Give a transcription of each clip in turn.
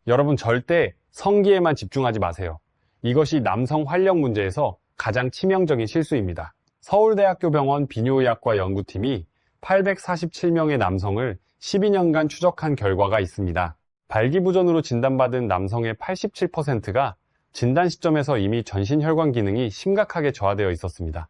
여러분 절대 성기에만 집중하지 마세요. 이것이 남성 활력 문제에서 가장 치명적인 실수입니다. 서울대학교 병원 비뇨의학과 연구팀이 847명의 남성을 12년간 추적한 결과가 있습니다. 발기부전으로 진단받은 남성의 87%가 진단 시점에서 이미 전신혈관 기능이 심각하게 저하되어 있었습니다.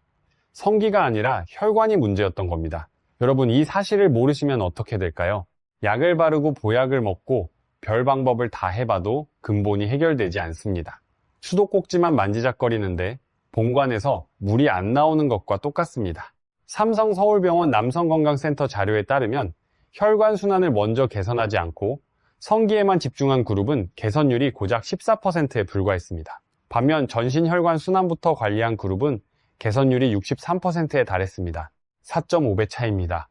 성기가 아니라 혈관이 문제였던 겁니다. 여러분, 이 사실을 모르시면 어떻게 될까요? 약을 바르고 보약을 먹고 별 방법을 다 해봐도 근본이 해결되지 않습니다. 수도꼭지만 만지작거리는데 본관에서 물이 안 나오는 것과 똑같습니다. 삼성서울병원 남성건강센터 자료에 따르면 혈관 순환을 먼저 개선하지 않고 성기에만 집중한 그룹은 개선율이 고작 14%에 불과했습니다. 반면 전신혈관 순환부터 관리한 그룹은 개선율이 63%에 달했습니다. 4.5배 차이입니다.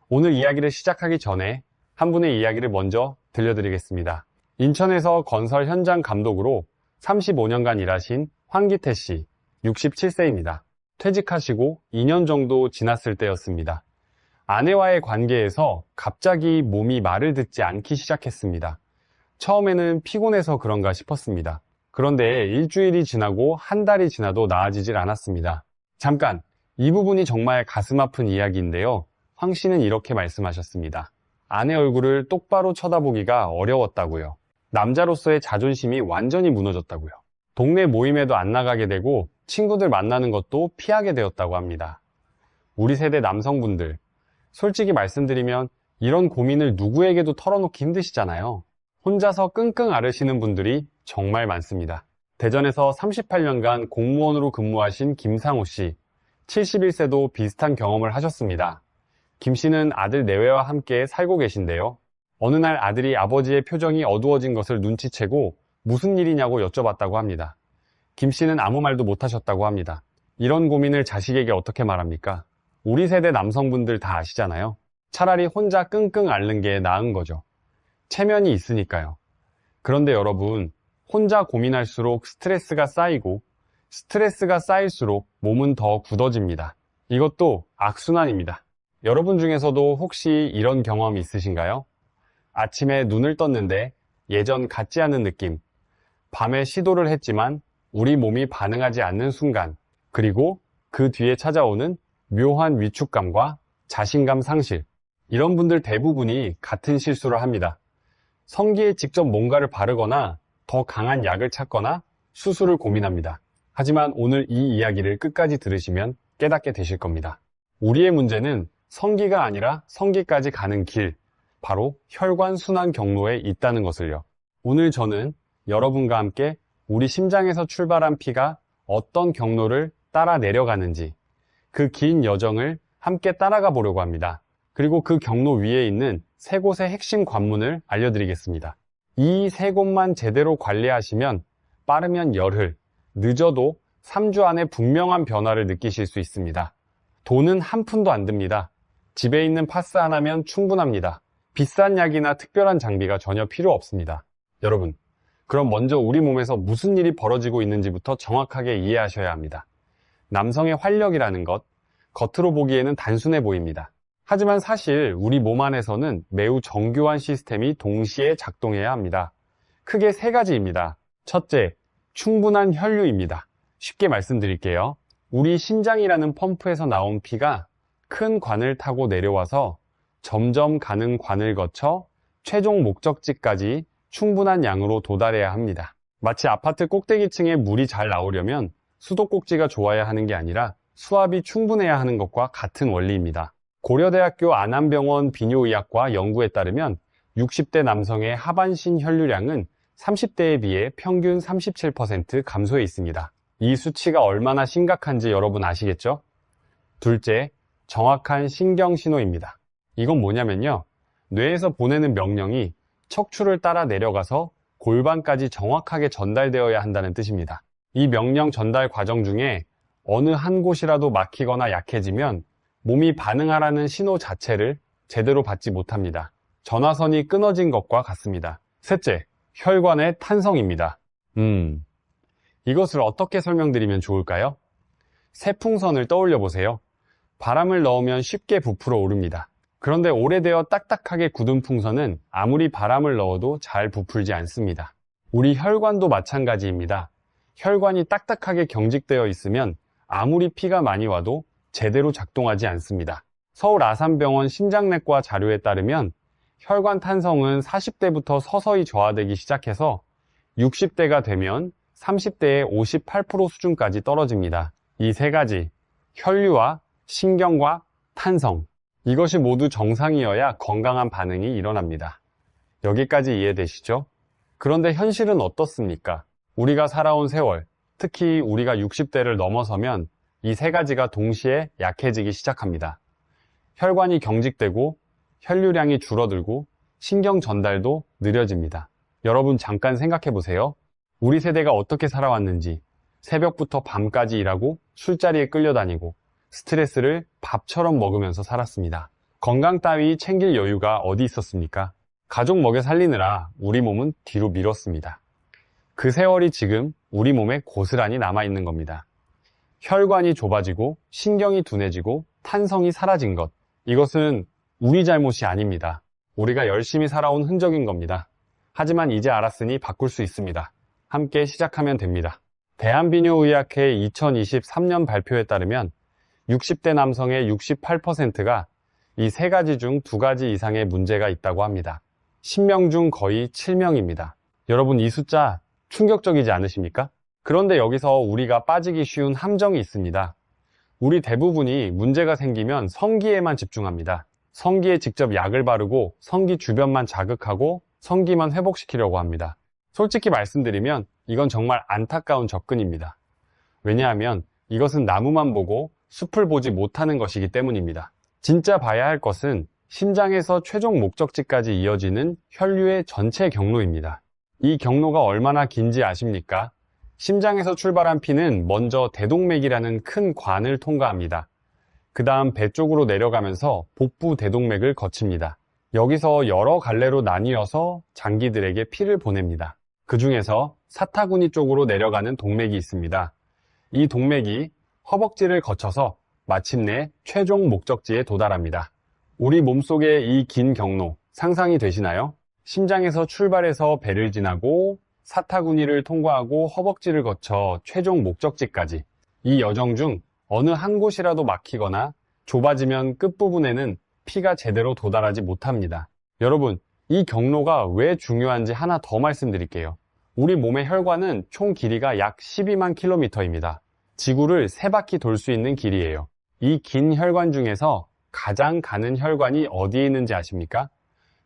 오늘 이야기를 시작하기 전에 한 분의 이야기를 먼저 들려드리겠습니다. 인천에서 건설 현장 감독으로 35년간 일하신 황기태 씨, 67세입니다. 퇴직하시고 2년 정도 지났을 때였습니다. 아내와의 관계에서 갑자기 몸이 말을 듣지 않기 시작했습니다. 처음에는 피곤해서 그런가 싶었습니다. 그런데 일주일이 지나고 한 달이 지나도 나아지질 않았습니다. 잠깐, 이 부분이 정말 가슴 아픈 이야기인데요. 황 씨는 이렇게 말씀하셨습니다. 아내 얼굴을 똑바로 쳐다보기가 어려웠다고요. 남자로서의 자존심이 완전히 무너졌다고요. 동네 모임에도 안 나가게 되고 친구들 만나는 것도 피하게 되었다고 합니다. 우리 세대 남성분들, 솔직히 말씀드리면 이런 고민을 누구에게도 털어놓기 힘드시잖아요. 혼자서 끙끙 앓으시는 분들이 정말 많습니다. 대전에서 38년간 공무원으로 근무하신 김상호 씨, 71세도 비슷한 경험을 하셨습니다. 김 씨는 아들 내외와 함께 살고 계신데요. 어느 날 아들이 아버지의 표정이 어두워진 것을 눈치채고 무슨 일이냐고 여쭤봤다고 합니다. 김 씨는 아무 말도 못하셨다고 합니다. 이런 고민을 자식에게 어떻게 말합니까? 우리 세대 남성분들 다 아시잖아요. 차라리 혼자 끙끙 앓는 게 나은 거죠. 체면이 있으니까요. 그런데 여러분, 혼자 고민할수록 스트레스가 쌓이고 스트레스가 쌓일수록 몸은 더 굳어집니다. 이것도 악순환입니다. 여러분 중에서도 혹시 이런 경험 있으신가요? 아침에 눈을 떴는데 예전 같지 않은 느낌, 밤에 시도를 했지만 우리 몸이 반응하지 않는 순간, 그리고 그 뒤에 찾아오는 묘한 위축감과 자신감 상실, 이런 분들 대부분이 같은 실수를 합니다. 성기에 직접 뭔가를 바르거나 더 강한 약을 찾거나 수술을 고민합니다. 하지만 오늘 이 이야기를 끝까지 들으시면 깨닫게 되실 겁니다. 우리의 문제는 성기가 아니라 성기까지 가는 길, 바로 혈관 순환 경로에 있다는 것을요. 오늘 저는 여러분과 함께 우리 심장에서 출발한 피가 어떤 경로를 따라 내려가는지, 그 긴 여정을 함께 따라가 보려고 합니다. 그리고 그 경로 위에 있는 세 곳의 핵심 관문을 알려드리겠습니다. 이 세 곳만 제대로 관리하시면 빠르면 열흘, 늦어도 3주 안에 분명한 변화를 느끼실 수 있습니다. 돈은 한 푼도 안 듭니다. 집에 있는 파스 하나면 충분합니다. 비싼 약이나 특별한 장비가 전혀 필요 없습니다. 여러분, 그럼 먼저 우리 몸에서 무슨 일이 벌어지고 있는지부터 정확하게 이해하셔야 합니다. 남성의 활력이라는 것, 겉으로 보기에는 단순해 보입니다. 하지만 사실 우리 몸 안에서는 매우 정교한 시스템이 동시에 작동해야 합니다. 크게 세 가지입니다. 첫째, 충분한 혈류입니다. 쉽게 말씀드릴게요. 우리 심장이라는 펌프에서 나온 피가 큰 관을 타고 내려와서 점점 가는 관을 거쳐 최종 목적지까지 충분한 양으로 도달해야 합니다. 마치 아파트 꼭대기층에 물이 잘 나오려면 수도꼭지가 좋아야 하는 게 아니라 수압이 충분해야 하는 것과 같은 원리입니다. 고려대학교 안암병원 비뇨의학과 연구에 따르면 60대 남성의 하반신 혈류량은 30대에 비해 평균 37% 감소해 있습니다. 이 수치가 얼마나 심각한지 여러분 아시겠죠? 둘째, 정확한 신경신호입니다. 이건 뭐냐면요, 뇌에서 보내는 명령이 척추를 따라 내려가서 골반까지 정확하게 전달되어야 한다는 뜻입니다. 이 명령 전달 과정 중에 어느 한 곳이라도 막히거나 약해지면 몸이 반응하라는 신호 자체를 제대로 받지 못합니다. 전화선이 끊어진 것과 같습니다. 셋째, 혈관의 탄성입니다. 이것을 어떻게 설명드리면 좋을까요? 새풍선을 떠올려 보세요. 바람을 넣으면 쉽게 부풀어 오릅니다. 그런데 오래되어 딱딱하게 굳은 풍선은 아무리 바람을 넣어도 잘 부풀지 않습니다. 우리 혈관도 마찬가지입니다. 혈관이 딱딱하게 경직되어 있으면 아무리 피가 많이 와도 제대로 작동하지 않습니다. 서울 아산병원 심장내과 자료에 따르면 혈관 탄성은 40대부터 서서히 저하되기 시작해서 60대가 되면 30대의 58% 수준까지 떨어집니다. 이 세 가지, 혈류와 신경과 탄성, 이것이 모두 정상이어야 건강한 반응이 일어납니다. 여기까지 이해되시죠? 그런데 현실은 어떻습니까? 우리가 살아온 세월, 특히 우리가 60대를 넘어서면 이 세 가지가 동시에 약해지기 시작합니다. 혈관이 경직되고 혈류량이 줄어들고 신경 전달도 느려집니다. 여러분 잠깐 생각해 보세요. 우리 세대가 어떻게 살아왔는지, 새벽부터 밤까지 일하고 술자리에 끌려다니고 스트레스를 밥처럼 먹으면서 살았습니다. 건강 따위 챙길 여유가 어디 있었습니까? 가족 먹여 살리느라 우리 몸은 뒤로 미뤘습니다. 그 세월이 지금 우리 몸에 고스란히 남아있는 겁니다. 혈관이 좁아지고 신경이 둔해지고 탄성이 사라진 것, 이것은 우리 잘못이 아닙니다. 우리가 열심히 살아온 흔적인 겁니다. 하지만 이제 알았으니 바꿀 수 있습니다. 함께 시작하면 됩니다. 대한비뇨의학회 2023년 발표에 따르면 60대 남성의 68%가 이 세 가지 중 2가지 이상의 문제가 있다고 합니다. 10명 중 거의 7명입니다. 여러분 이 숫자 충격적이지 않으십니까? 그런데 여기서 우리가 빠지기 쉬운 함정이 있습니다. 우리 대부분이 문제가 생기면 성기에만 집중합니다. 성기에 직접 약을 바르고 성기 주변만 자극하고 성기만 회복시키려고 합니다. 솔직히 말씀드리면 이건 정말 안타까운 접근입니다. 왜냐하면 이것은 나무만 보고 숲을 보지 못하는 것이기 때문입니다. 진짜 봐야 할 것은 심장에서 최종 목적지까지 이어지는 혈류의 전체 경로입니다. 이 경로가 얼마나 긴지 아십니까? 심장에서 출발한 피는 먼저 대동맥이라는 큰 관을 통과합니다. 그 다음 배 쪽으로 내려가면서 복부 대동맥을 거칩니다. 여기서 여러 갈래로 나뉘어서 장기들에게 피를 보냅니다. 그 중에서 사타구니 쪽으로 내려가는 동맥이 있습니다. 이 동맥이 허벅지를 거쳐서 마침내 최종 목적지에 도달합니다. 우리 몸속의 이 긴 경로 상상이 되시나요? 심장에서 출발해서 배를 지나고 사타구니를 통과하고 허벅지를 거쳐 최종 목적지까지, 이 여정 중 어느 한 곳이라도 막히거나 좁아지면 끝부분에는 피가 제대로 도달하지 못합니다. 여러분, 이 경로가 왜 중요한지 하나 더 말씀드릴게요. 우리 몸의 혈관은 총 길이가 약 12만 킬로미터입니다. 지구를 3바퀴 돌 수 있는 길이에요. 이 긴 혈관 중에서 가장 가는 혈관이 어디에 있는지 아십니까?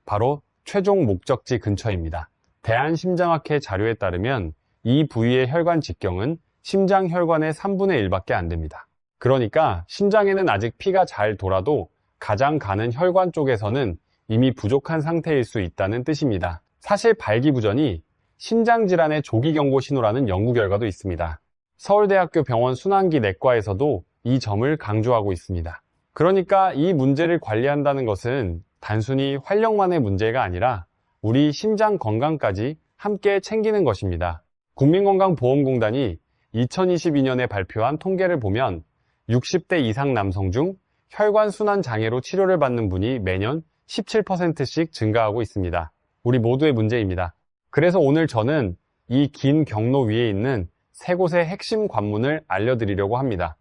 바로 최종 목적지 근처입니다. 대한심장학회 자료에 따르면 이 부위의 혈관 직경은 심장 혈관의 3분의 1밖에 안 됩니다. 그러니까 심장에는 아직 피가 잘 돌아도 가장 가는 혈관 쪽에서는 이미 부족한 상태일 수 있다는 뜻입니다. 사실 발기부전이 심장질환의 조기 경고 신호라는 연구 결과도 있습니다. 서울대학교 병원 순환기 내과에서도 이 점을 강조하고 있습니다. 그러니까 이 문제를 관리한다는 것은 단순히 활력만의 문제가 아니라 우리 심장 건강까지 함께 챙기는 것입니다. 국민건강보험공단이 2022년에 발표한 통계를 보면 60대 이상 남성 중 혈관순환 장애로 치료를 받는 분이 매년 17%씩 증가하고 있습니다. 우리 모두의 문제입니다. 그래서 오늘 저는 이 긴 경로 위에 있는 3곳의 핵심 관문을 알려드리려고 합니다.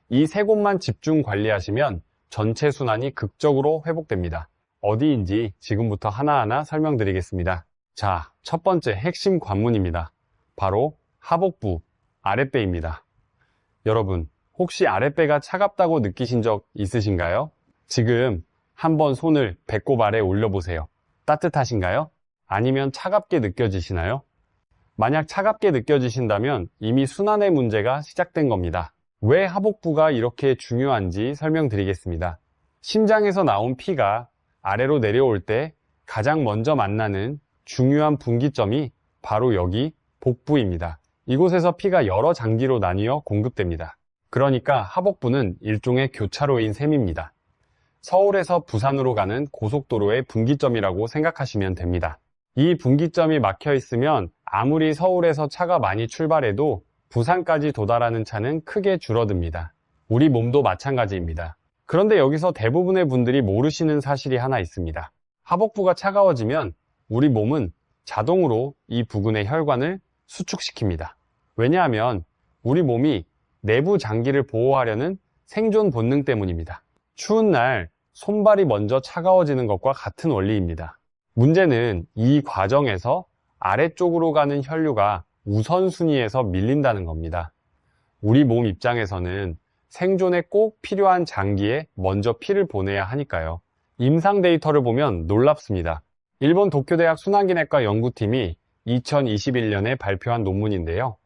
이 3곳만 집중 관리하시면 전체 순환이 극적으로 회복됩니다. 어디인지 지금부터 하나하나 설명드리겠습니다. 자, 첫 번째 핵심 관문입니다. 바로 하복부, 아랫배입니다. 여러분, 혹시 아랫배가 차갑다고 느끼신 적 있으신가요? 지금 한번 손을 배꼽 아래 올려보세요. 따뜻하신가요? 아니면 차갑게 느껴지시나요? 만약 차갑게 느껴지신다면 이미 순환의 문제가 시작된 겁니다. 왜 하복부가 이렇게 중요한지 설명드리겠습니다. 심장에서 나온 피가 아래로 내려올 때 가장 먼저 만나는 중요한 분기점이 바로 여기 복부입니다. 이곳에서 피가 여러 장기로 나뉘어 공급됩니다. 그러니까 하복부는 일종의 교차로인 셈입니다. 서울에서 부산으로 가는 고속도로의 분기점이라고 생각하시면 됩니다. 이 분기점이 막혀 있으면 아무리 서울에서 차가 많이 출발해도 부산까지 도달하는 차는 크게 줄어듭니다. 우리 몸도 마찬가지입니다. 그런데 여기서 대부분의 분들이 모르시는 사실이 하나 있습니다. 하복부가 차가워지면 우리 몸은 자동으로 이 부근의 혈관을 수축시킵니다. 왜냐하면 우리 몸이 내부 장기를 보호하려는 생존 본능 때문입니다. 추운 날 손발이 먼저 차가워지는 것과 같은 원리입니다. 문제는 이 과정에서 아래쪽으로 가는 혈류가 우선순위에서 밀린다는 겁니다. 우리 몸 입장에서는 생존에 꼭 필요한 장기에 먼저 피를 보내야 하니까요. 임상 데이터를 보면 놀랍습니다. 일본 도쿄대학 순환기내과 연구팀이 2021년에 발표한 논문인데요.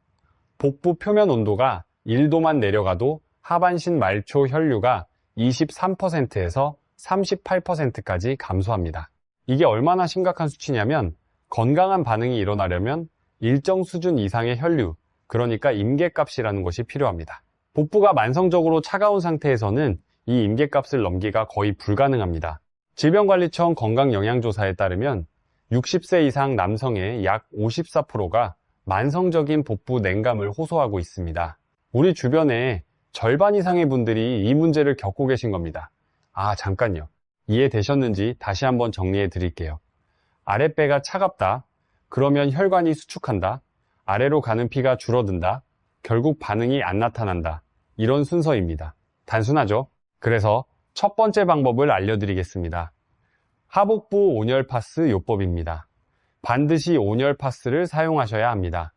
복부 표면 온도가 1도만 내려가도 하반신 말초 혈류가 23%에서 38%까지 감소합니다. 이게 얼마나 심각한 수치냐면 건강한 반응이 일어나려면 일정 수준 이상의 혈류, 그러니까 임계값이라는 것이 필요합니다. 복부가 만성적으로 차가운 상태에서는 이 임계값을 넘기가 거의 불가능합니다. 질병관리청 건강영양조사에 따르면 60세 이상 남성의 약 54%가 만성적인 복부 냉감을 호소하고 있습니다. 우리 주변에 절반 이상의 분들이 이 문제를 겪고 계신 겁니다. 잠깐요. 이해되셨는지 다시 한번 정리해 드릴게요. 아랫배가 차갑다. 그러면 혈관이 수축한다. 아래로 가는 피가 줄어든다. 결국 반응이 안 나타난다. 이런 순서입니다. 단순하죠? 그래서 첫 번째 방법을 알려드리겠습니다. 하복부 온열 파스 요법입니다. 반드시 온열 파스를 사용하셔야 합니다.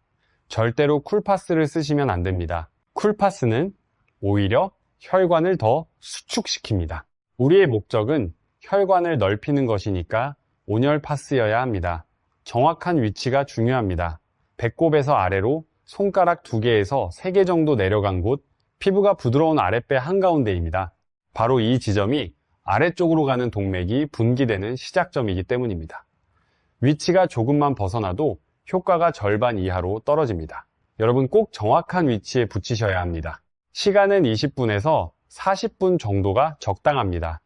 절대로 쿨파스를 쓰시면 안 됩니다. 쿨파스는 오히려 혈관을 더 수축시킵니다. 우리의 목적은 혈관을 넓히는 것이니까 온열 파스여야 합니다. 정확한 위치가 중요합니다. 배꼽에서 아래로 손가락 2개에서 3개 정도 내려간 곳, 피부가 부드러운 아랫배 한가운데입니다. 바로 이 지점이 아래쪽으로 가는 동맥이 분기되는 시작점이기 때문입니다. 위치가 조금만 벗어나도 효과가 절반 이하로 떨어집니다. 여러분 꼭 정확한 위치에 붙이셔야 합니다. 시간은 20분에서 40분 정도가 적당합니다.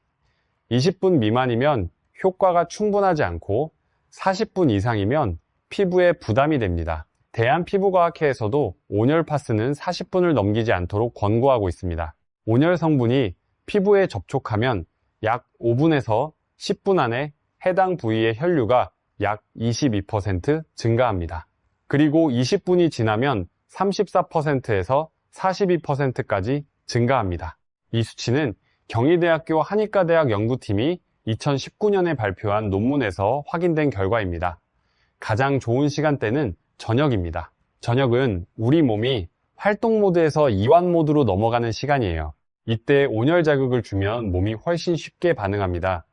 20분 미만이면 효과가 충분하지 않고 40분 이상이면 피부에 부담이 됩니다. 대한피부과학회에서도 온열 파스는 40분을 넘기지 않도록 권고하고 있습니다. 온열 성분이 피부에 접촉하면 약 5분에서 10분 안에 해당 부위의 혈류가 약 22% 증가합니다. 그리고 20분이 지나면 34%에서 42%까지 증가합니다. 이 수치는 경희대학교 한의과대학 연구팀이 2019년에 발표한 논문에서 확인된 결과입니다. 가장 좋은 시간대는 저녁입니다. 저녁은 우리 몸이 활동 모드에서 이완 모드로 넘어가는 시간이에요. 이때 온열 자극을 주면 몸이 훨씬 쉽게 반응합니다.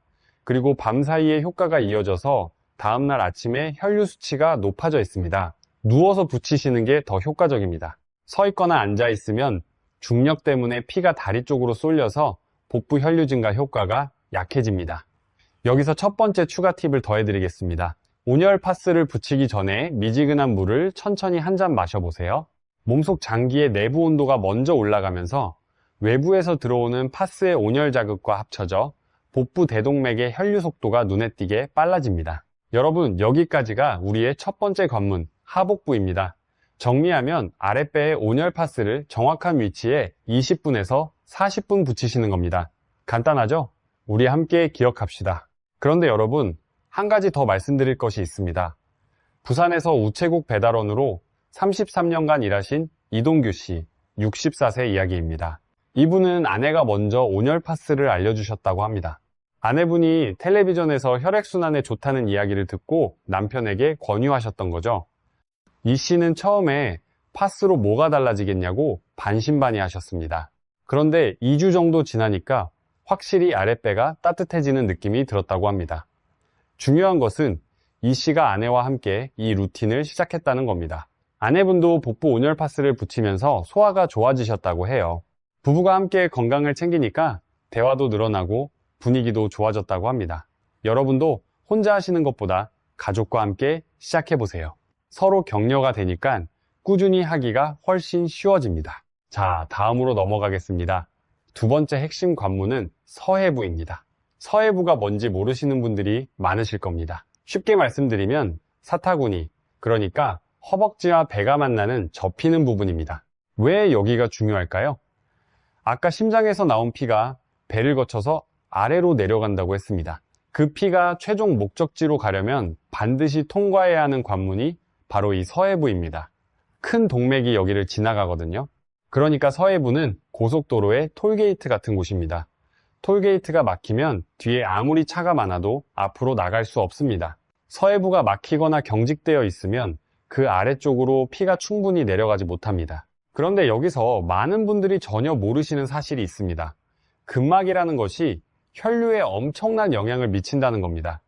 그리고 밤 사이에 효과가 이어져서 다음날 아침에 혈류 수치가 높아져 있습니다. 누워서 붙이시는 게 더 효과적입니다. 서 있거나 앉아 있으면 중력 때문에 피가 다리 쪽으로 쏠려서 복부 혈류 증가 효과가 약해집니다. 여기서 첫 번째 추가 팁을 더해드리겠습니다. 온열 파스를 붙이기 전에 미지근한 물을 천천히 한 잔 마셔보세요. 몸속 장기의 내부 온도가 먼저 올라가면서 외부에서 들어오는 파스의 온열 자극과 합쳐져 복부 대동맥의 혈류 속도가 눈에 띄게 빨라집니다. 여러분, 여기까지가 우리의 첫 번째 관문, 하복부입니다. 정리하면 아랫배의 온열 파스를 정확한 위치에 20분에서 40분 붙이시는 겁니다. 간단하죠? 우리 함께 기억합시다. 그런데 여러분, 한 가지 더 말씀드릴 것이 있습니다. 부산에서 우체국 배달원으로 33년간 일하신 이동규 씨, 64세 이야기입니다. 이분은 아내가 먼저 온열 파스를 알려주셨다고 합니다. 아내분이 텔레비전에서 혈액순환에 좋다는 이야기를 듣고 남편에게 권유하셨던 거죠. 이 씨는 처음에 파스로 뭐가 달라지겠냐고 반신반의하셨습니다. 그런데 2주 정도 지나니까 확실히 아랫배가 따뜻해지는 느낌이 들었다고 합니다. 중요한 것은 이 씨가 아내와 함께 이 루틴을 시작했다는 겁니다. 아내분도 복부 온열 파스를 붙이면서 소화가 좋아지셨다고 해요. 부부가 함께 건강을 챙기니까 대화도 늘어나고 분위기도 좋아졌다고 합니다. 여러분도 혼자 하시는 것보다 가족과 함께 시작해보세요. 서로 격려가 되니까 꾸준히 하기가 훨씬 쉬워집니다. 자, 다음으로 넘어가겠습니다. 두 번째 핵심 관문은 서해부입니다. 서해부가 뭔지 모르시는 분들이 많으실 겁니다. 쉽게 말씀드리면 사타구니, 그러니까 허벅지와 배가 만나는 접히는 부분입니다. 왜 여기가 중요할까요? 아까 심장에서 나온 피가 배를 거쳐서 아래로 내려간다고 했습니다. 그 피가 최종 목적지로 가려면 반드시 통과해야 하는 관문이 바로 이 서해부입니다. 큰 동맥이 여기를 지나가거든요. 그러니까 서해부는 고속도로의 톨게이트 같은 곳입니다. 톨게이트가 막히면 뒤에 아무리 차가 많아도 앞으로 나갈 수 없습니다. 서해부가 막히거나 경직되어 있으면 그 아래쪽으로 피가 충분히 내려가지 못합니다. 그런데 여기서 많은 분들이 전혀 모르시는 사실이 있습니다. 근막이라는 것이 혈류에 엄청난 영향을 미친다는 겁니다.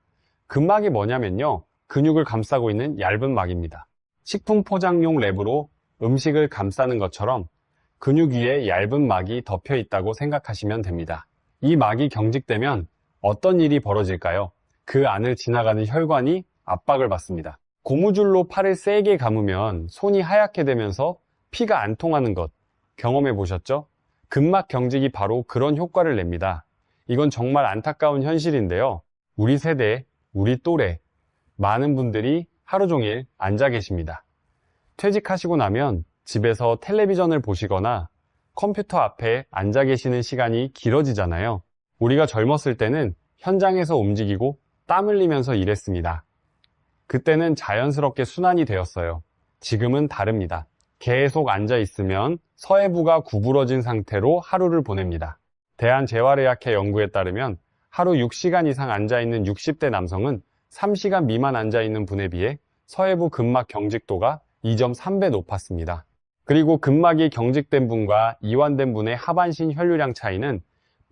근막이 뭐냐면요, 근육을 감싸고 있는 얇은 막입니다. 식품 포장용 랩으로 음식을 감싸는 것처럼 근육 위에 얇은 막이 덮여 있다고 생각하시면 됩니다. 이 막이 경직되면 어떤 일이 벌어질까요? 그 안을 지나가는 혈관이 압박을 받습니다. 고무줄로 팔을 세게 감으면 손이 하얗게 되면서 피가 안 통하는 것 경험해 보셨죠? 근막 경직이 바로 그런 효과를 냅니다. 이건 정말 안타까운 현실인데요. 우리 세대, 우리 또래 많은 분들이 하루 종일 앉아 계십니다. 퇴직하시고 나면 집에서 텔레비전을 보시거나 컴퓨터 앞에 앉아 계시는 시간이 길어지잖아요. 우리가 젊었을 때는 현장에서 움직이고 땀 흘리면서 일했습니다. 그때는 자연스럽게 순환이 되었어요. 지금은 다릅니다. 계속 앉아 있으면 서해부가 구부러진 상태로 하루를 보냅니다. 대한재활의학회 연구에 따르면 하루 6시간 이상 앉아있는 60대 남성은 3시간 미만 앉아있는 분에 비해 서해부 근막 경직도가 2.3배 높았습니다. 그리고 근막이 경직된 분과 이완된 분의 하반신 혈류량 차이는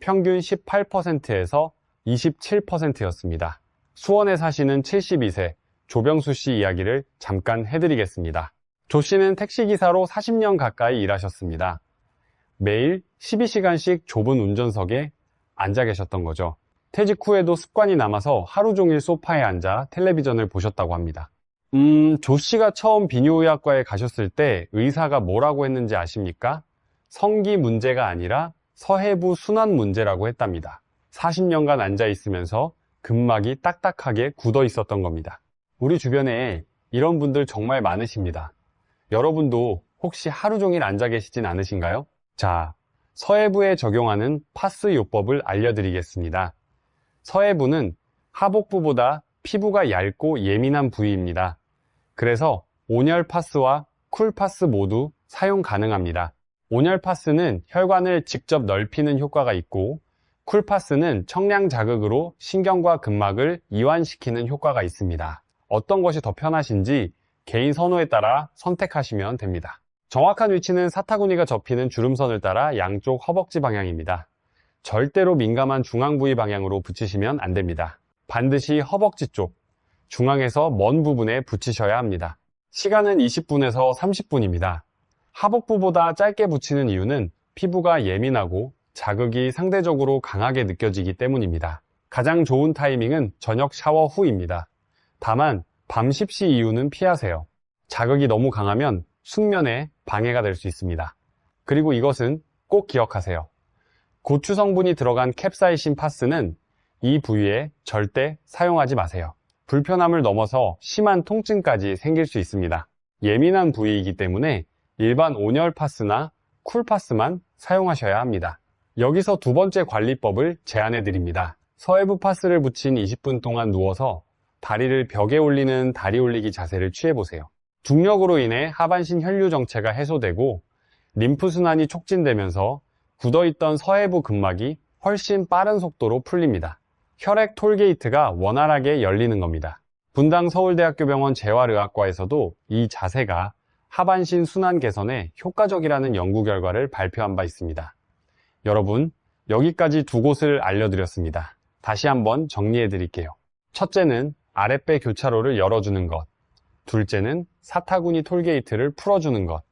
평균 18%에서 27%였습니다. 수원에 사시는 72세 조병수 씨 이야기를 잠깐 해드리겠습니다. 조 씨는 택시기사로 40년 가까이 일하셨습니다. 매일 12시간씩 좁은 운전석에 앉아 계셨던 거죠. 퇴직 후에도 습관이 남아서 하루 종일 소파에 앉아 텔레비전을 보셨다고 합니다. 조 씨가 처음 비뇨의학과에 가셨을 때 의사가 뭐라고 했는지 아십니까? 성기 문제가 아니라 서해부 순환 문제라고 했답니다. 40년간 앉아 있으면서 근막이 딱딱하게 굳어 있었던 겁니다. 우리 주변에 이런 분들 정말 많으십니다. 여러분도 혹시 하루 종일 앉아 계시진 않으신가요? 자, 서해부에 적용하는 파스 요법을 알려드리겠습니다. 서해부는 하복부보다 피부가 얇고 예민한 부위입니다. 그래서 온열 파스와 쿨 파스 모두 사용 가능합니다. 온열 파스는 혈관을 직접 넓히는 효과가 있고 쿨 파스는 청량 자극으로 신경과 근막을 이완시키는 효과가 있습니다. 어떤 것이 더 편하신지 개인 선호에 따라 선택하시면 됩니다. 정확한 위치는 사타구니가 접히는 주름선을 따라 양쪽 허벅지 방향입니다. 절대로 민감한 중앙 부위 방향으로 붙이시면 안 됩니다. 반드시 허벅지 쪽, 중앙에서 먼 부분에 붙이셔야 합니다. 시간은 20분에서 30분입니다. 하복부보다 짧게 붙이는 이유는 피부가 예민하고 자극이 상대적으로 강하게 느껴지기 때문입니다. 가장 좋은 타이밍은 저녁 샤워 후입니다. 다만 밤 10시 이후는 피하세요. 자극이 너무 강하면 숙면에 방해가 될 수 있습니다. 그리고 이것은 꼭 기억하세요. 고추 성분이 들어간 캡사이신 파스는 이 부위에 절대 사용하지 마세요. 불편함을 넘어서 심한 통증까지 생길 수 있습니다. 예민한 부위이기 때문에 일반 온열 파스나 쿨 파스만 사용하셔야 합니다. 여기서 두 번째 관리법을 제안해 드립니다. 서해부 파스를 붙인 20분 동안 누워서 다리를 벽에 올리는 다리 올리기 자세를 취해보세요. 중력으로 인해 하반신 혈류 정체가 해소되고 림프순환이 촉진되면서 굳어있던 서해부 근막이 훨씬 빠른 속도로 풀립니다. 혈액 톨게이트가 원활하게 열리는 겁니다. 분당 서울대학교병원 재활의학과에서도 이 자세가 하반신 순환 개선에 효과적이라는 연구 결과를 발표한 바 있습니다. 여러분, 여기까지 두 곳을 알려드렸습니다. 다시 한번 정리해 드릴게요. 첫째는 아랫배 교차로를 열어주는 것. 둘째는 사타구니 톨게이트를 풀어주는 것.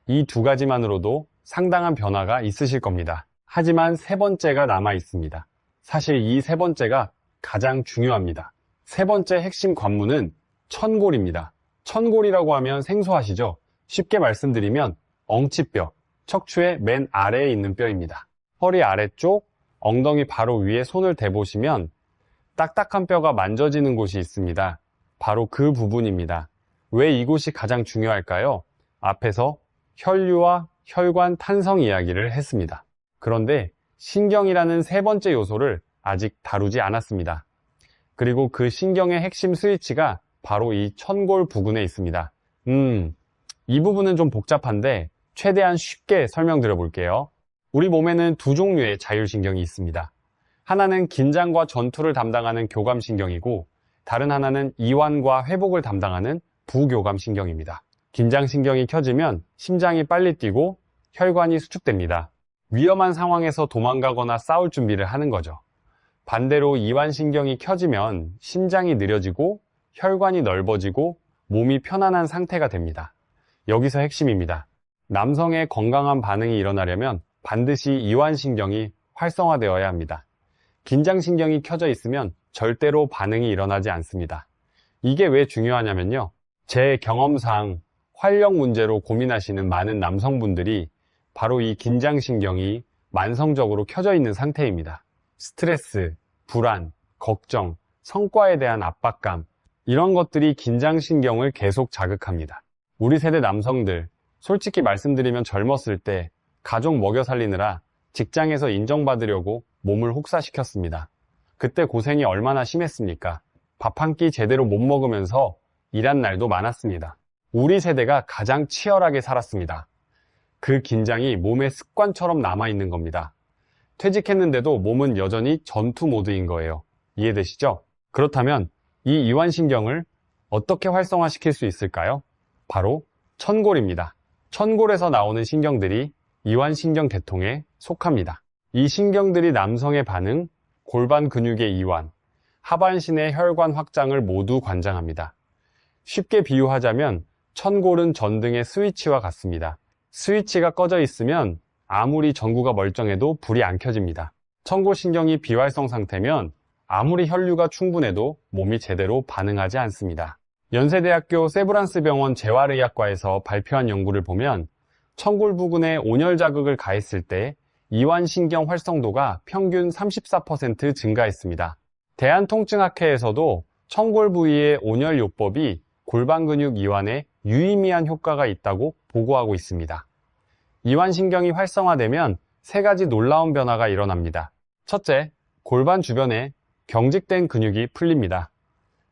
이 두 가지만으로도 상당한 변화가 있으실 겁니다. 하지만 세 번째가 남아 있습니다. 사실 이 세 번째가 가장 중요합니다. 세 번째 핵심 관문은 천골입니다. 천골이라고 하면 생소하시죠? 쉽게 말씀드리면 엉치뼈, 척추의 맨 아래에 있는 뼈입니다. 허리 아래쪽, 엉덩이 바로 위에 손을 대보시면 딱딱한 뼈가 만져지는 곳이 있습니다. 바로 그 부분입니다. 왜 이곳이 가장 중요할까요? 앞에서 혈류와 혈관 탄성 이야기를 했습니다. 그런데 신경이라는 세 번째 요소를 아직 다루지 않았습니다. 그리고 그 신경의 핵심 스위치가 바로 이 천골 부근에 있습니다. 이 부분은 좀 복잡한데 최대한 쉽게 설명드려 볼게요. 우리 몸에는 두 종류의 자율신경이 있습니다. 하나는 긴장과 전투를 담당하는 교감신경이고 다른 하나는 이완과 회복을 담당하는 부교감신경입니다. 긴장신경이 켜지면 심장이 빨리 뛰고 혈관이 수축됩니다. 위험한 상황에서 도망가거나 싸울 준비를 하는 거죠. 반대로 이완신경이 켜지면 심장이 느려지고 혈관이 넓어지고 몸이 편안한 상태가 됩니다. 여기서 핵심입니다. 남성의 건강한 반응이 일어나려면 반드시 이완신경이 활성화되어야 합니다. 긴장신경이 켜져 있으면 절대로 반응이 일어나지 않습니다. 이게 왜 중요하냐면요. 제 경험상 활력 문제로 고민하시는 많은 남성분들이 바로 이 긴장신경이 만성적으로 켜져 있는 상태입니다. 스트레스, 불안, 걱정, 성과에 대한 압박감, 이런 것들이 긴장신경을 계속 자극합니다. 우리 세대 남성들, 솔직히 말씀드리면 젊었을 때 가족 먹여 살리느라 직장에서 인정받으려고 몸을 혹사시켰습니다. 그때 고생이 얼마나 심했습니까? 밥 한 끼 제대로 못 먹으면서 일한 날도 많았습니다. 우리 세대가 가장 치열하게 살았습니다. 그 긴장이 몸의 습관처럼 남아있는 겁니다. 퇴직했는데도 몸은 여전히 전투 모드인 거예요. 이해되시죠? 그렇다면 이 이완신경을 어떻게 활성화시킬 수 있을까요? 바로 천골입니다. 천골에서 나오는 신경들이 이완신경 계통에 속합니다. 이 신경들이 남성의 반응, 골반 근육의 이완, 하반신의 혈관 확장을 모두 관장합니다. 쉽게 비유하자면 천골은 전등의 스위치와 같습니다. 스위치가 꺼져 있으면 아무리 전구가 멀쩡해도 불이 안 켜집니다. 천골신경이 비활성 상태면 아무리 혈류가 충분해도 몸이 제대로 반응하지 않습니다. 연세대학교 세브란스병원 재활의학과에서 발표한 연구를 보면 천골 부근에 온열 자극을 가했을 때 이완신경 활성도가 평균 34% 증가했습니다. 대한통증학회에서도 천골 부위의 온열요법이 골반 근육 이완에 유의미한 효과가 있다고 보고하고 있습니다. 이완신경이 활성화되면 세 가지 놀라운 변화가 일어납니다. 첫째, 골반 주변에 경직된 근육이 풀립니다.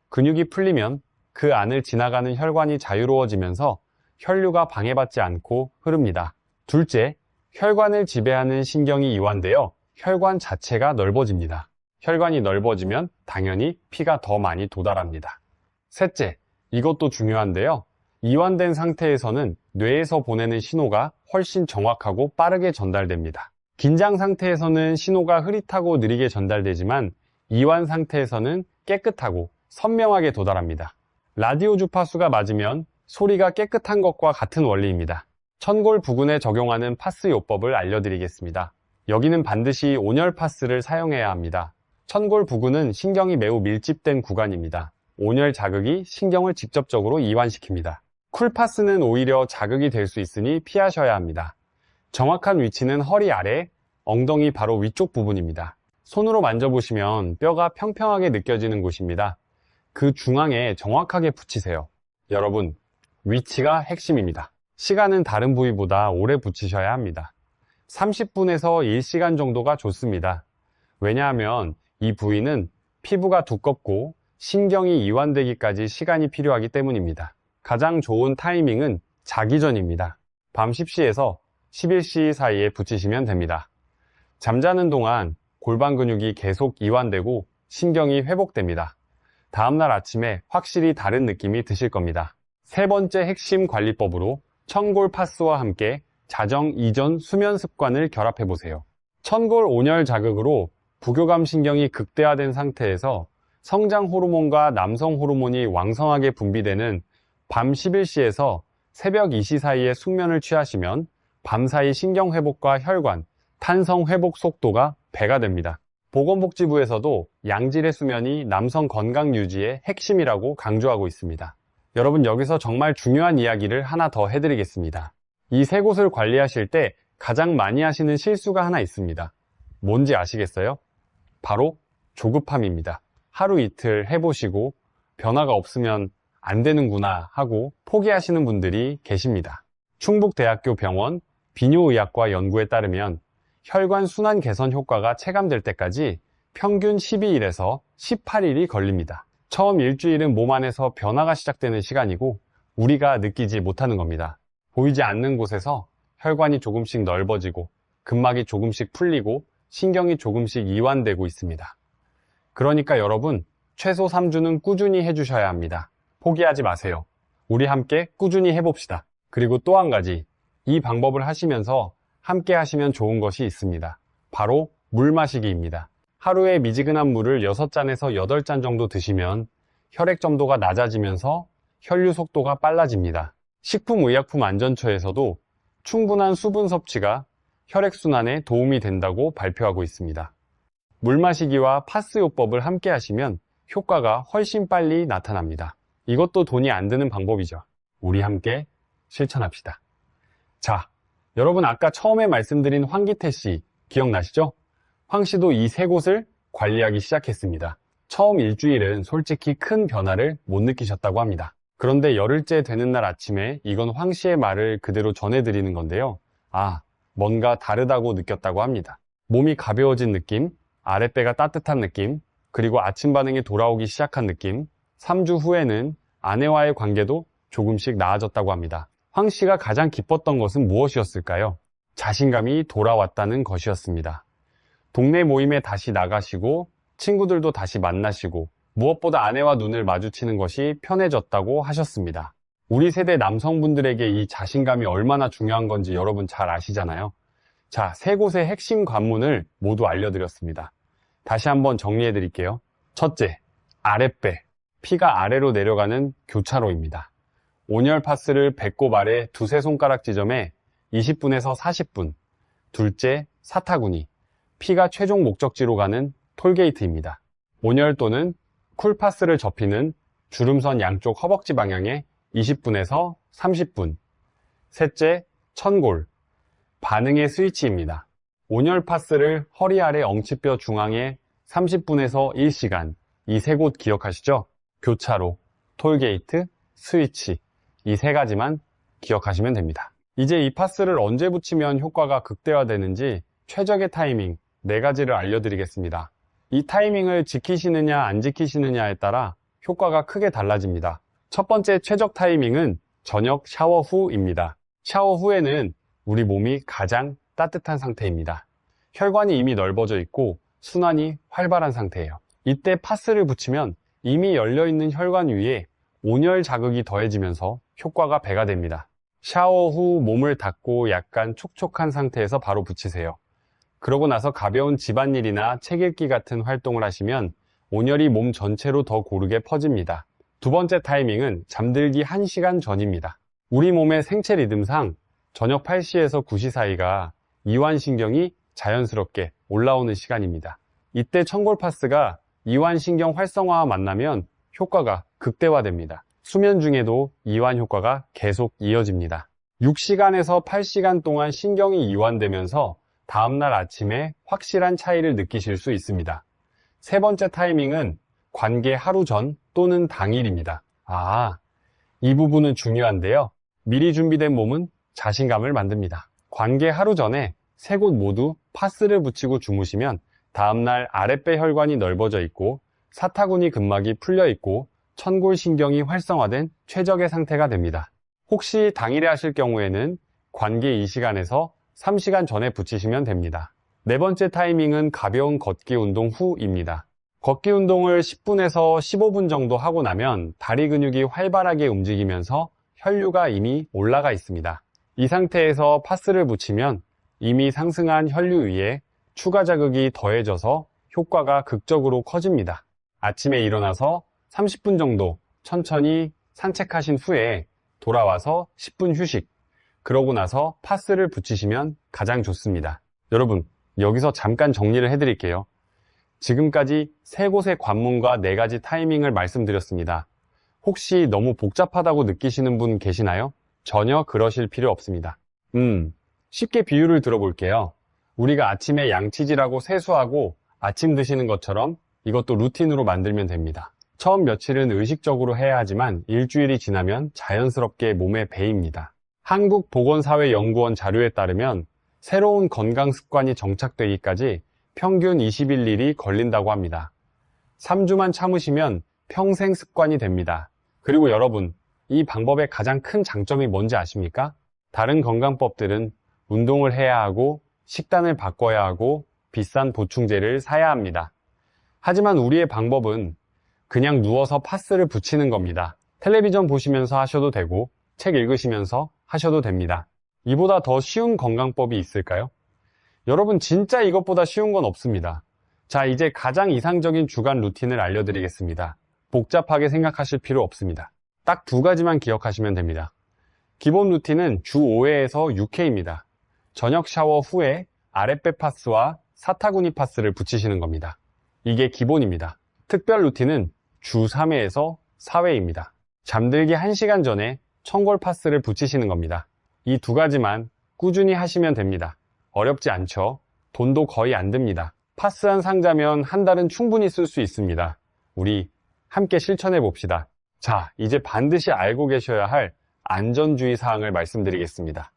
근육이 풀리면 그 안을 지나가는 혈관이 자유로워지면서 혈류가 방해받지 않고 흐릅니다. 둘째, 혈관을 지배하는 신경이 이완되어 혈관 자체가 넓어집니다. 혈관이 넓어지면 당연히 피가 더 많이 도달합니다. 셋째, 이것도 중요한데요. 이완된 상태에서는 뇌에서 보내는 신호가 훨씬 정확하고 빠르게 전달됩니다. 긴장 상태에서는 신호가 흐릿하고 느리게 전달되지만 이완 상태에서는 깨끗하고 선명하게 도달합니다. 라디오 주파수가 맞으면 소리가 깨끗한 것과 같은 원리입니다. 천골 부근에 적용하는 파스 요법을 알려드리겠습니다. 여기는 반드시 온열 파스를 사용해야 합니다. 천골 부근은 신경이 매우 밀집된 구간입니다. 온열 자극이 신경을 직접적으로 이완시킵니다. 쿨파스는 오히려 자극이 될 수 있으니 피하셔야 합니다. 정확한 위치는 허리 아래, 엉덩이 바로 위쪽 부분입니다. 손으로 만져보시면 뼈가 평평하게 느껴지는 곳입니다. 그 중앙에 정확하게 붙이세요. 여러분, 위치가 핵심입니다. 시간은 다른 부위보다 오래 붙이셔야 합니다. 30분에서 1시간 정도가 좋습니다. 왜냐하면 이 부위는 피부가 두껍고 신경이 이완되기까지 시간이 필요하기 때문입니다. 가장 좋은 타이밍은 자기 전입니다. 밤 10시에서 11시 사이에 붙이시면 됩니다. 잠자는 동안 골반 근육이 계속 이완되고 신경이 회복됩니다. 다음날 아침에 확실히 다른 느낌이 드실 겁니다. 세 번째 핵심 관리법으로 천골 파스와 함께 자정 이전 수면 습관을 결합해 보세요. 천골 온열 자극으로 부교감 신경이 극대화된 상태에서 성장 호르몬과 남성 호르몬이 왕성하게 분비되는 밤 11시에서 새벽 2시 사이에 숙면을 취하시면 밤사이 신경 회복과 혈관, 탄성 회복 속도가 배가 됩니다. 보건복지부에서도 양질의 수면이 남성 건강 유지의 핵심이라고 강조하고 있습니다. 여러분, 여기서 정말 중요한 이야기를 하나 더 해드리겠습니다. 이 세 곳을 관리하실 때 가장 많이 하시는 실수가 하나 있습니다. 뭔지 아시겠어요? 바로 조급함입니다. 하루 이틀 해보시고 변화가 없으면 안 되는구나 하고 포기하시는 분들이 계십니다. 충북대학교 병원 비뇨의학과 연구에 따르면 혈관 순환 개선 효과가 체감될 때까지 평균 12일에서 18일이 걸립니다. 처음 일주일은 몸 안에서 변화가 시작되는 시간이고 우리가 느끼지 못하는 겁니다. 보이지 않는 곳에서 혈관이 조금씩 넓어지고 근막이 조금씩 풀리고 신경이 조금씩 이완되고 있습니다. 그러니까 여러분, 최소 3주는 꾸준히 해주셔야 합니다. 포기하지 마세요. 우리 함께 꾸준히 해봅시다. 그리고 또 한 가지, 이 방법을 하시면서 함께 하시면 좋은 것이 있습니다. 바로 물 마시기입니다. 하루에 미지근한 물을 6잔에서 8잔 정도 드시면 혈액 점도가 낮아지면서 혈류 속도가 빨라집니다. 식품의약품안전처에서도 충분한 수분 섭취가 혈액순환에 도움이 된다고 발표하고 있습니다. 물 마시기와 파스요법을 함께 하시면 효과가 훨씬 빨리 나타납니다. 이것도 돈이 안 드는 방법이죠. 우리 함께 실천합시다. 자, 여러분 아까 처음에 말씀드린 황기태 씨 기억나시죠? 황 씨도 이 세 곳을 관리하기 시작했습니다. 처음 일주일은 솔직히 큰 변화를 못 느끼셨다고 합니다. 그런데 열흘째 되는 날 아침에 이건 황 씨의 말을 그대로 전해드리는 건데요. 뭔가 다르다고 느꼈다고 합니다. 몸이 가벼워진 느낌, 아랫배가 따뜻한 느낌, 그리고 아침 반응이 돌아오기 시작한 느낌, 3주 후에는 아내와의 관계도 조금씩 나아졌다고 합니다. 황 씨가 가장 기뻤던 것은 무엇이었을까요? 자신감이 돌아왔다는 것이었습니다. 동네 모임에 다시 나가시고 친구들도 다시 만나시고 무엇보다 아내와 눈을 마주치는 것이 편해졌다고 하셨습니다. 우리 세대 남성분들에게 이 자신감이 얼마나 중요한 건지 여러분 잘 아시잖아요. 자, 세 곳의 핵심 관문을 모두 알려드렸습니다. 다시 한번 정리해 드릴게요. 첫째, 아랫배. 피가 아래로 내려가는 교차로입니다. 온열 파스를 배꼽 아래 두세 손가락 지점에 20분에서 40분. 둘째, 사타구니. 피가 최종 목적지로 가는 톨게이트입니다. 온열 또는 쿨파스를 접히는 주름선 양쪽 허벅지 방향에 20분에서 30분. 셋째, 천골. 반응의 스위치입니다. 온열 파스를 허리 아래 엉치뼈 중앙에 30분에서 1시간. 이 세 곳 기억하시죠? 교차로, 톨게이트, 스위치. 이 세 가지만 기억하시면 됩니다. 이제 이 파스를 언제 붙이면 효과가 극대화되는지 최적의 타이밍 4가지를 알려드리겠습니다. 이 타이밍을 지키시느냐 안 지키시느냐에 따라 효과가 크게 달라집니다. 첫 번째 최적 타이밍은 저녁 샤워 후입니다. 샤워 후에는 우리 몸이 가장 따뜻한 상태입니다. 혈관이 이미 넓어져 있고 순환이 활발한 상태예요. 이때 파스를 붙이면 이미 열려있는 혈관 위에 온열 자극이 더해지면서 효과가 배가 됩니다. 샤워 후 몸을 닦고 약간 촉촉한 상태에서 바로 붙이세요. 그러고 나서 가벼운 집안일이나 책 읽기 같은 활동을 하시면 온열이 몸 전체로 더 고르게 퍼집니다. 두 번째 타이밍은 잠들기 1시간 전입니다. 우리 몸의 생체 리듬상 저녁 8시에서 9시 사이가 이완신경이 자연스럽게 올라오는 시간입니다. 이때 천골파스가 이완신경 활성화와 만나면 효과가 극대화됩니다. 수면 중에도 이완 효과가 계속 이어집니다. 6시간에서 8시간 동안 신경이 이완되면서 다음날 아침에 확실한 차이를 느끼실 수 있습니다. 세 번째 타이밍은 관계 하루 전 또는 당일입니다. 이 부분은 중요한데요. 미리 준비된 몸은 자신감을 만듭니다. 관계 하루 전에 세 곳 모두 파스를 붙이고 주무시면 다음날 아랫배 혈관이 넓어져 있고 사타구니 근막이 풀려 있고 천골신경이 활성화된 최적의 상태가 됩니다. 혹시 당일에 하실 경우에는 관계 2시간에서 3시간 전에 붙이시면 됩니다. 네 번째 타이밍은 가벼운 걷기 운동 후입니다. 걷기 운동을 10분에서 15분 정도 하고 나면 다리 근육이 활발하게 움직이면서 혈류가 이미 올라가 있습니다. 이 상태에서 파스를 붙이면 이미 상승한 혈류 위에 추가 자극이 더해져서 효과가 극적으로 커집니다. 아침에 일어나서 30분 정도 천천히 산책하신 후에 돌아와서 10분 휴식, 그러고 나서 파스를 붙이시면 가장 좋습니다. 여러분, 여기서 잠깐 정리를 해드릴게요. 지금까지 세 곳의 관문과 4가지 타이밍을 말씀드렸습니다. 혹시 너무 복잡하다고 느끼시는 분 계시나요? 전혀 그러실 필요 없습니다. 쉽게 비유를 들어볼게요. 우리가 아침에 양치질하고 세수하고 아침 드시는 것처럼 이것도 루틴으로 만들면 됩니다. 처음 며칠은 의식적으로 해야 하지만 일주일이 지나면 자연스럽게 몸에 배입니다. 한국보건사회연구원 자료에 따르면 새로운 건강 습관이 정착되기까지 평균 21일이 걸린다고 합니다. 3주만 참으시면 평생 습관이 됩니다. 그리고 여러분, 이 방법의 가장 큰 장점이 뭔지 아십니까? 다른 건강법들은 운동을 해야 하고 식단을 바꿔야 하고 비싼 보충제를 사야 합니다. 하지만 우리의 방법은 그냥 누워서 파스를 붙이는 겁니다. 텔레비전 보시면서 하셔도 되고 책 읽으시면서 하셔도 됩니다. 이보다 더 쉬운 건강법이 있을까요? 여러분, 진짜 이것보다 쉬운 건 없습니다. 자, 이제 가장 이상적인 주간 루틴을 알려드리겠습니다. 복잡하게 생각하실 필요 없습니다. 딱 2가지만 기억하시면 됩니다. 기본 루틴은 주 5회에서 6회입니다. 저녁 샤워 후에 아랫배 파스와 사타구니 파스를 붙이시는 겁니다. 이게 기본입니다. 특별 루틴은 주 3회에서 4회입니다. 잠들기 1시간 전에 청골 파스를 붙이시는 겁니다. 이 2가지만 꾸준히 하시면 됩니다. 어렵지 않죠? 돈도 거의 안 듭니다. 파스 한 상자면 한 달은 충분히 쓸 수 있습니다. 우리 함께 실천해 봅시다. 자, 이제 반드시 알고 계셔야 할 안전주의 사항을 말씀드리겠습니다.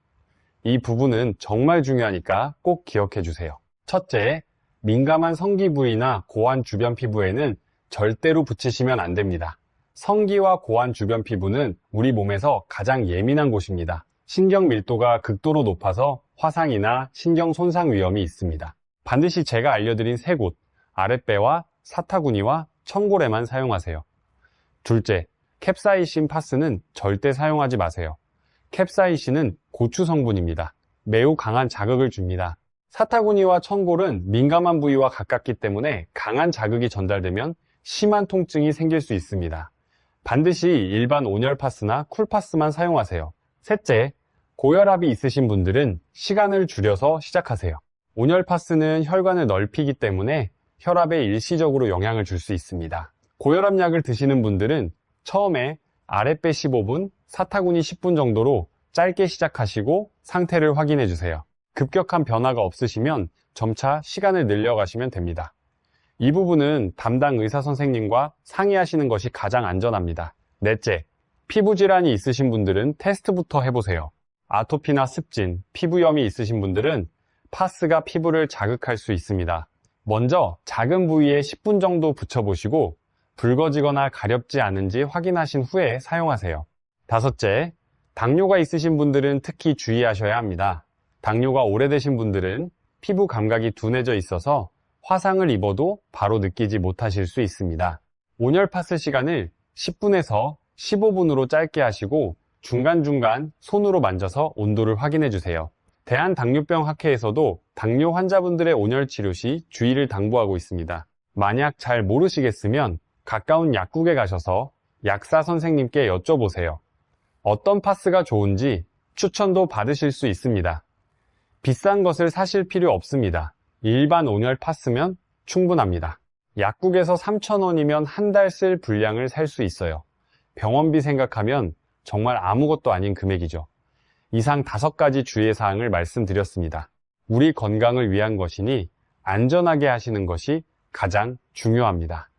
이 부분은 정말 중요하니까 꼭 기억해 주세요. 첫째, 민감한 성기 부위나 고환 주변 피부에는 절대로 붙이시면 안 됩니다. 성기와 고환 주변 피부는 우리 몸에서 가장 예민한 곳입니다. 신경 밀도가 극도로 높아서 화상이나 신경 손상 위험이 있습니다. 반드시 제가 알려드린 3곳, 아랫배와 사타구니와 청골에만 사용하세요. 둘째, 캡사이신 파스는 절대 사용하지 마세요. 캡사이신은 고추 성분입니다. 매우 강한 자극을 줍니다. 사타구니와 청골은 민감한 부위와 가깝기 때문에 강한 자극이 전달되면 심한 통증이 생길 수 있습니다. 반드시 일반 온열 파스나 쿨 파스만 사용하세요. 셋째, 고혈압이 있으신 분들은 시간을 줄여서 시작하세요. 온열 파스는 혈관을 넓히기 때문에 혈압에 일시적으로 영향을 줄 수 있습니다. 고혈압 약을 드시는 분들은 처음에 아랫배 15분, 사타구니 10분 정도로 짧게 시작하시고 상태를 확인해 주세요. 급격한 변화가 없으시면 점차 시간을 늘려가시면 됩니다. 이 부분은 담당 의사 선생님과 상의하시는 것이 가장 안전합니다. 넷째, 피부 질환이 있으신 분들은 테스트부터 해보세요. 아토피나 습진, 피부염이 있으신 분들은 파스가 피부를 자극할 수 있습니다. 먼저 작은 부위에 10분 정도 붙여보시고 붉어지거나 가렵지 않은지 확인하신 후에 사용하세요. 다섯째, 당뇨가 있으신 분들은 특히 주의하셔야 합니다. 당뇨가 오래되신 분들은 피부 감각이 둔해져 있어서 화상을 입어도 바로 느끼지 못하실 수 있습니다. 온열 파스 시간을 10분에서 15분으로 짧게 하시고 중간중간 손으로 만져서 온도를 확인해 주세요. 대한당뇨병 학회에서도 당뇨 환자분들의 온열 치료 시 주의를 당부하고 있습니다. 만약 잘 모르시겠으면 가까운 약국에 가셔서 약사 선생님께 여쭤보세요. 어떤 파스가 좋은지 추천도 받으실 수 있습니다. 비싼 것을 사실 필요 없습니다. 일반 온열 파스면 충분합니다. 약국에서 3,000원이면 한 달 쓸 분량을 살 수 있어요. 병원비 생각하면 정말 아무것도 아닌 금액이죠. 이상 5가지 주의사항을 말씀드렸습니다. 우리 건강을 위한 것이니 안전하게 하시는 것이 가장 중요합니다.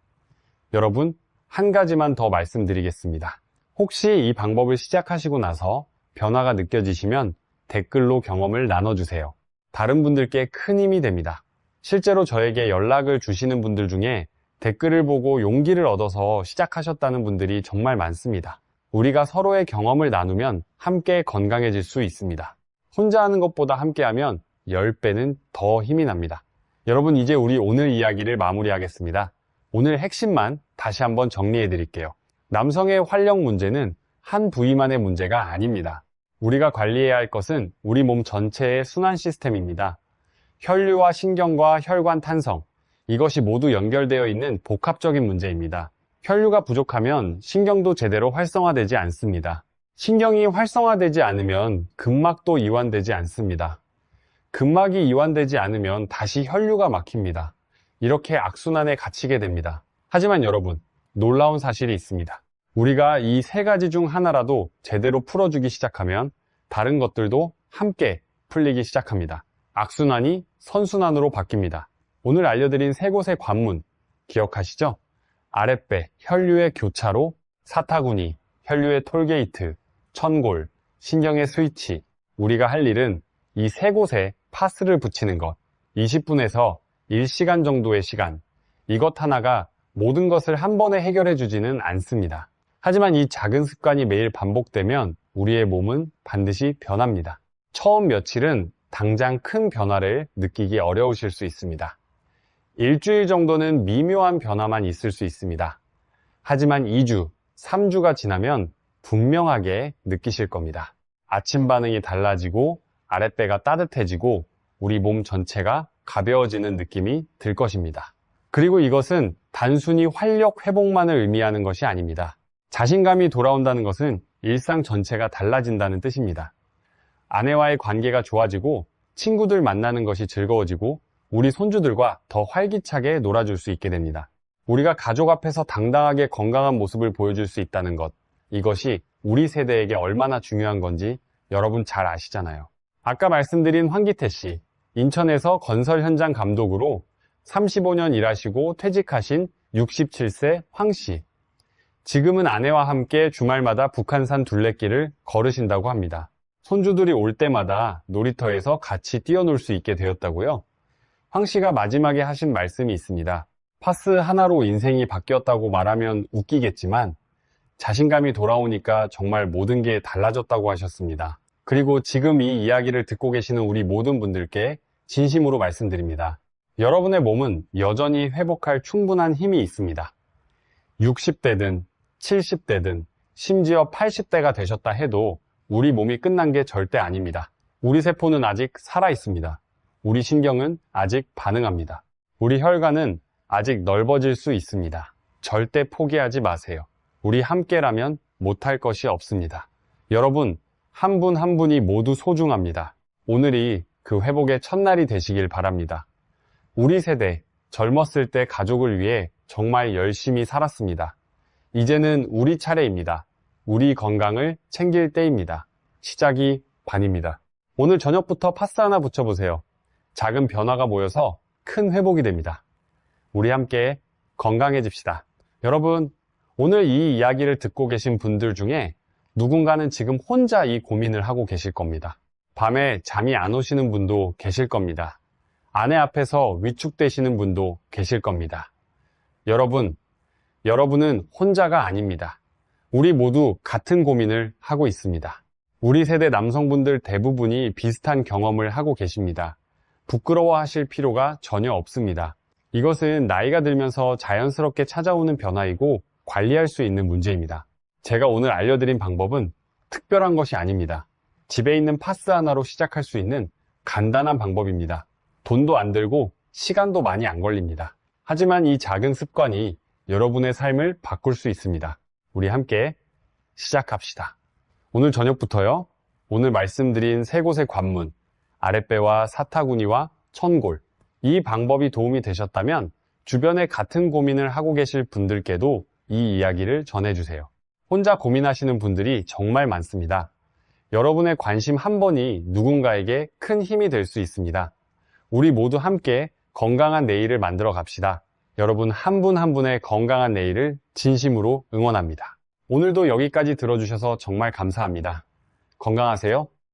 여러분, 한 가지만 더 말씀드리겠습니다. 혹시 이 방법을 시작하시고 나서 변화가 느껴지시면 댓글로 경험을 나눠주세요. 다른 분들께 큰 힘이 됩니다. 실제로 저에게 연락을 주시는 분들 중에 댓글을 보고 용기를 얻어서 시작하셨다는 분들이 정말 많습니다. 우리가 서로의 경험을 나누면 함께 건강해질 수 있습니다. 혼자 하는 것보다 함께하면 10배는 더 힘이 납니다. 여러분, 이제 우리 오늘 이야기를 마무리하겠습니다. 오늘 핵심만 다시 한번 정리해 드릴게요. 남성의 활력 문제는 한 부위만의 문제가 아닙니다. 우리가 관리해야 할 것은 우리 몸 전체의 순환 시스템입니다. 혈류와 신경과 혈관 탄성, 이것이 모두 연결되어 있는 복합적인 문제입니다. 혈류가 부족하면 신경도 제대로 활성화되지 않습니다. 신경이 활성화되지 않으면 근막도 이완되지 않습니다. 근막이 이완되지 않으면 다시 혈류가 막힙니다. 이렇게 악순환에 갇히게 됩니다. 하지만 여러분, 놀라운 사실이 있습니다. 우리가 이 3가지 중 하나라도 제대로 풀어주기 시작하면 다른 것들도 함께 풀리기 시작합니다. 악순환이 선순환으로 바뀝니다. 오늘 알려드린 3곳의 관문 기억하시죠? 아랫배, 혈류의 교차로, 사타구니, 혈류의 톨게이트, 천골, 신경의 스위치. 우리가 할 일은 이 3곳에 파스를 붙이는 것, 20분에서 1시간 정도의 시간, 이것 하나가 모든 것을 한 번에 해결해 주지는 않습니다. 하지만 이 작은 습관이 매일 반복되면 우리의 몸은 반드시 변합니다. 처음 며칠은 당장 큰 변화를 느끼기 어려우실 수 있습니다. 일주일 정도는 미묘한 변화만 있을 수 있습니다. 하지만 2주, 3주가 지나면 분명하게 느끼실 겁니다. 아침 반응이 달라지고 아랫배가 따뜻해지고 우리 몸 전체가 가벼워지는 느낌이 들 것입니다. 그리고 이것은 단순히 활력 회복만을 의미하는 것이 아닙니다. 자신감이 돌아온다는 것은 일상 전체가 달라진다는 뜻입니다. 아내와의 관계가 좋아지고 친구들 만나는 것이 즐거워지고 우리 손주들과 더 활기차게 놀아줄 수 있게 됩니다. 우리가 가족 앞에서 당당하게 건강한 모습을 보여줄 수 있다는 것, 이것이 우리 세대에게 얼마나 중요한 건지 여러분 잘 아시잖아요. 아까 말씀드린 황기태 씨, 인천에서 건설 현장 감독으로 35년 일하시고 퇴직하신 67세 황 씨. 지금은 아내와 함께 주말마다 북한산 둘레길을 걸으신다고 합니다. 손주들이 올 때마다 놀이터에서 같이 뛰어놀 수 있게 되었다고요? 황 씨가 마지막에 하신 말씀이 있습니다. 파스 하나로 인생이 바뀌었다고 말하면 웃기겠지만 자신감이 돌아오니까 정말 모든 게 달라졌다고 하셨습니다. 그리고 지금 이 이야기를 듣고 계시는 우리 모든 분들께 진심으로 말씀드립니다. 여러분의 몸은 여전히 회복할 충분한 힘이 있습니다. 60대든 70대든 심지어 80대가 되셨다 해도 우리 몸이 끝난 게 절대 아닙니다. 우리 세포는 아직 살아 있습니다. 우리 신경은 아직 반응합니다. 우리 혈관은 아직 넓어질 수 있습니다. 절대 포기하지 마세요. 우리 함께라면 못할 것이 없습니다. 여러분, 한 분 한 분이 모두 소중합니다. 오늘이 그 회복의 첫날이 되시길 바랍니다. 우리 세대, 젊었을 때 가족을 위해 정말 열심히 살았습니다. 이제는 우리 차례입니다. 우리 건강을 챙길 때입니다. 시작이 반입니다. 오늘 저녁부터 파스 하나 붙여보세요. 작은 변화가 모여서 큰 회복이 됩니다. 우리 함께 건강해집시다. 여러분, 오늘 이 이야기를 듣고 계신 분들 중에 누군가는 지금 혼자 이 고민을 하고 계실 겁니다. 밤에 잠이 안 오시는 분도 계실 겁니다. 아내 앞에서 위축되시는 분도 계실 겁니다. 여러분은 혼자가 아닙니다. 우리 모두 같은 고민을 하고 있습니다. 우리 세대 남성분들 대부분이 비슷한 경험을 하고 계십니다. 부끄러워하실 필요가 전혀 없습니다. 이것은 나이가 들면서 자연스럽게 찾아오는 변화이고 관리할 수 있는 문제입니다. 제가 오늘 알려드린 방법은 특별한 것이 아닙니다. 집에 있는 파스 하나로 시작할 수 있는 간단한 방법입니다. 돈도 안 들고 시간도 많이 안 걸립니다. 하지만 이 작은 습관이 여러분의 삶을 바꿀 수 있습니다. 우리 함께 시작합시다. 오늘 저녁부터요. 오늘 말씀드린 세 곳의 관문, 아랫배와 사타구니와 천골, 이 방법이 도움이 되셨다면 주변에 같은 고민을 하고 계실 분들께도 이 이야기를 전해주세요. 혼자 고민하시는 분들이 정말 많습니다. 여러분의 관심 한 번이 누군가에게 큰 힘이 될 수 있습니다. 우리 모두 함께 건강한 내일을 만들어 갑시다. 여러분 한 분 한 분의 건강한 내일을 진심으로 응원합니다. 오늘도 여기까지 들어주셔서 정말 감사합니다. 건강하세요.